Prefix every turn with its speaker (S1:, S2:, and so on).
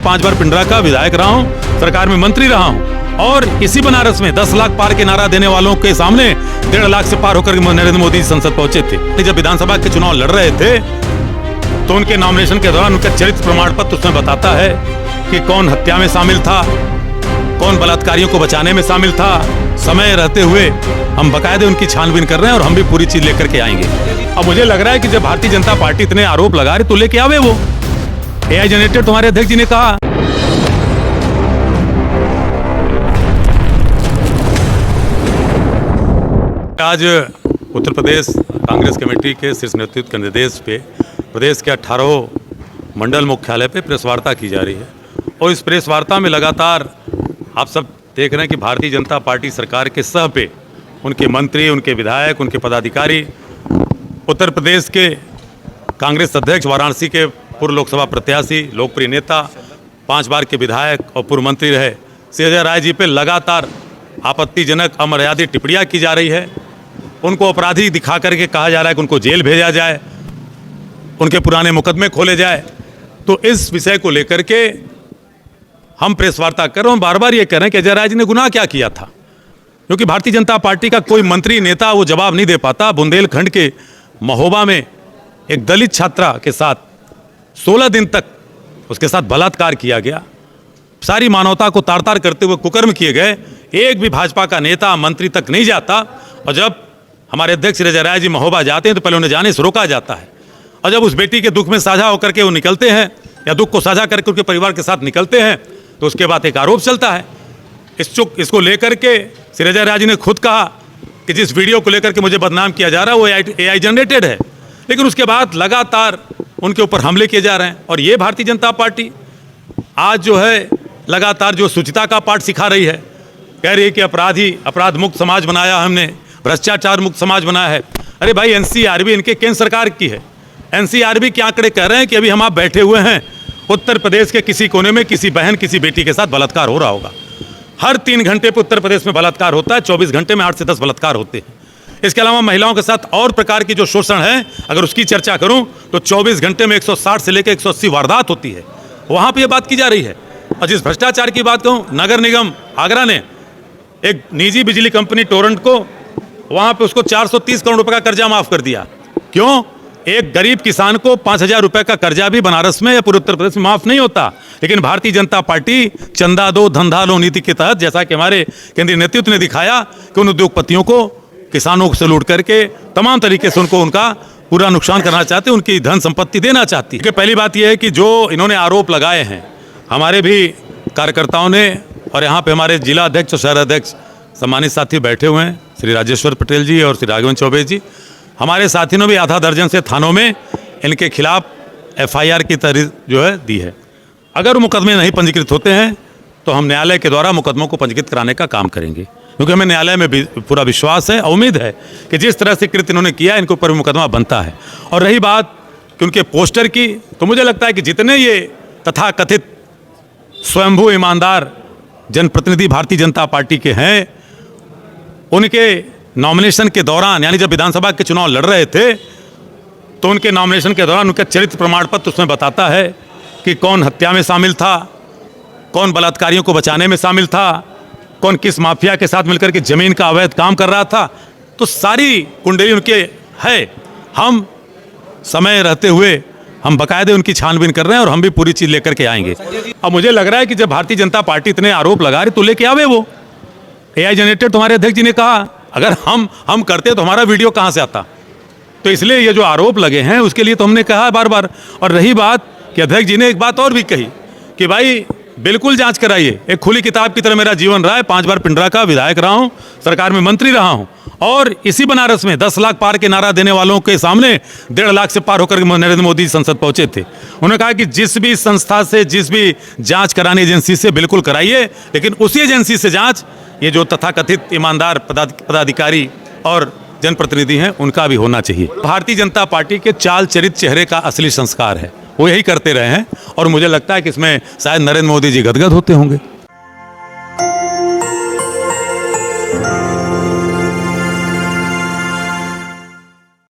S1: 5 बार पिंडरा का विधायक रहा हूं, सरकार में मंत्री रहा हूं और इसी बनारस में 10 लाख पार के नारा देने वालों के सामने 1.5 लाख से पार होकर नरेंद्र मोदी संसद पहुंचे थे। जब विधानसभा के चुनाव लड़ रहे थे तो उनके नॉमिनेशन के दौरान उनका चरित्र प्रमाण पत्र उसमें बताता है कि कौन हत्या में शामिल था, कौन बलात्कारियों को बचाने में शामिल था। समय रहते हुए हम बकायदे उनकी छानबीन कर रहे हैं और हम भी पूरी चीज लेकर के आएंगे। अब मुझे लग रहा है कि जब भारतीय जनता पार्टी इतने आरोप लगा रही तो लेके आवे वो। AI जनरेटेड तुम्हारे अध्यक्ष जी ने कहा। आज उत्तर प्रदेश कांग्रेस कमेटी के शीर्ष नेतृत्व के निर्देश पे प्रदेश के 18 मंडल मुख्यालय पे प्रेस वार्ता की जा रही है और इस प्रेस वार्ता में लगातार आप सब देख रहे हैं कि भारतीय जनता पार्टी सरकार के सह पे उनके मंत्री, उनके विधायक, उनके पदाधिकारी, उत्तर प्रदेश के कांग्रेस अध्यक्ष, वाराणसी के पूर्व लोकसभा प्रत्याशी, लोकप्रिय नेता, 5 बार के विधायक और पूर्व मंत्री रहे संजय राय जी पे लगातार आपत्तिजनक अमर्यादित टिप्पणियां की जा रही है। उनको अपराधी दिखा करके कहा जा रहा है कि उनको जेल भेजा जाए, उनके पुराने मुकदमे खोले जाए। तो इस विषय को लेकर के हम प्रेस वार्ता कर रहे हैं। बार बार ये कह रहे हैं कि अजय राय जी ने गुनाह क्या किया था, क्योंकि भारतीय जनता पार्टी का कोई मंत्री, नेता वो जवाब नहीं दे पाता। बुंदेलखंड के महोबा में एक दलित छात्रा के साथ 16 दिन तक उसके साथ बलात्कार किया गया, सारी मानवता को तार तार करते हुए कुकर्म किए गए। एक भी भाजपा का नेता, मंत्री तक नहीं जाता और जब हमारे अध्यक्ष अजय राय जी महोबा जाते हैं तो पहले उन्हें जाने से रोका जाता है और जब उस बेटी के दुख में साझा होकर के वो निकलते हैं या दुख को साझा करके उनके परिवार के साथ निकलते हैं तो उसके बाद एक आरोप चलता है। इसको लेकर के श्री अजय राय जी ने खुद कहा कि जिस वीडियो को लेकर के मुझे बदनाम किया जा रहा है वो AI जनरेटेड है, लेकिन उसके बाद लगातार उनके ऊपर हमले किए जा रहे हैं। और ये भारतीय जनता पार्टी आज जो है लगातार जो शुचिता का पाठ सिखा रही है, कह रही है कि अपराध मुक्त समाज बनाया हमने, भ्रष्टाचार मुक्त समाज बनाया है। अरे भाई, NCRB इनके केंद्र सरकार की है। NCRB के आंकड़े कह रहे हैं कि अभी हम आप बैठे हुए हैं, उत्तर प्रदेश के किसी कोने में किसी बहन, किसी बेटी के साथ बलात्कार हो रहा होगा। हर 3 घंटे पर उत्तर प्रदेश में बलात्कार होता है, 24 घंटे में 8 से 10 बलात्कार होते हैं। इसके अलावा महिलाओं के साथ और प्रकार की जो शोषण है, अगर उसकी चर्चा करूं तो 24 घंटे में 160 से लेकर 180 वारदात होती है, वहां पर यह बात की जा रही है। और जिस भ्रष्टाचार की बात कहूं, नगर निगम आगरा ने एक निजी बिजली कंपनी टोरेंट को वहां पे उसको 430 करोड़ रुपए का कर्जा माफ कर दिया। क्यों? एक गरीब किसान को 5,000 रुपए का कर्जा भी बनारस में या पूरे उत्तर प्रदेश में माफ नहीं होता, लेकिन भारतीय जनता पार्टी चंदा दो धंधा लो नीति के तहत, जैसा कि हमारे केंद्रीय नेतृत्व ने दिखाया कि उन उद्योगपतियों को, किसानों से लूट करके तमाम तरीके से उनका पूरा नुकसान करना चाहते, उनकी धन संपत्ति देना चाहती है। पहली बात यह है कि जो इन्होंने आरोप लगाए हैं हमारे भी कार्यकर्ताओं ने, और यहाँ पे हमारे जिला अध्यक्ष और शहर अध्यक्ष सम्मानित साथी बैठे हुए हैं, श्री राजेश्वर पटेल जी और श्री राघवन चौबे जी, हमारे साथियों ने भी आधा दर्जन से थानों में इनके खिलाफ FIR की तारीख जो है दी है। अगर मुकदमे नहीं पंजीकृत होते हैं तो हम न्यायालय के द्वारा मुकदमों को पंजीकृत कराने का काम करेंगे, क्योंकि हमें न्यायालय में भी पूरा विश्वास है, उम्मीद है कि जिस तरह से कृत्य इन्होंने किया इनके ऊपर मुकदमा बनता है। और रही बात कि उनके पोस्टर की, तो मुझे लगता है कि जितने ये तथाकथित स्वयंभू ईमानदार जनप्रतिनिधि भारतीय जनता पार्टी के हैं, उनके नॉमिनेशन के दौरान, यानी जब विधानसभा के चुनाव लड़ रहे थे तो उनके नॉमिनेशन के दौरान उनका चरित्र प्रमाण पत्र उसमें बताता है कि कौन हत्या में शामिल था, कौन बलात्कारियों को बचाने में शामिल था, कौन किस माफिया के साथ मिलकर के जमीन का अवैध काम कर रहा था। तो सारी कुंडली उनके है। हम समय रहते हुए हम बकायदे उनकी छानबीन कर रहे हैं और हम भी पूरी चीज लेकर के आएंगे। अब मुझे लग रहा है कि जब भारतीय जनता पार्टी इतने आरोप लगा रही तो लेके आवे वो। AI जनरेटेड तुम्हारे अध्यक्ष जी ने कहा, अगर हम करते तो हमारा वीडियो कहां से आता। तो इसलिए ये जो आरोप लगे हैं उसके लिए तो हमने कहा बार बार। और रही बात कि अध्यक्ष जी ने एक बात और भी कही कि भाई बिल्कुल जांच कराइए, एक खुली किताब की तरह मेरा जीवन रहा है। 5 बार पिंडरा का विधायक रहा हूं, सरकार में मंत्री रहा हूं और इसी बनारस में 10 लाख पार के नारा देने वालों के सामने 1.5 लाख से पार होकर नरेंद्र मोदी संसद पहुंचे थे। उन्होंने कहा कि जिस भी संस्था से, जिस भी जांच कराने एजेंसी से बिल्कुल कराइए, लेकिन उसी एजेंसी से जांच ये जो तथाकथित ईमानदार पदाधिकारी और जनप्रतिनिधि हैं उनका भी होना चाहिए। भारतीय जनता पार्टी के चाल चरित चेहरे का असली संस्कार है, वो यही करते रहे हैं और मुझे लगता है कि इसमें शायद नरेंद्र मोदी जी गदगद होते होंगे।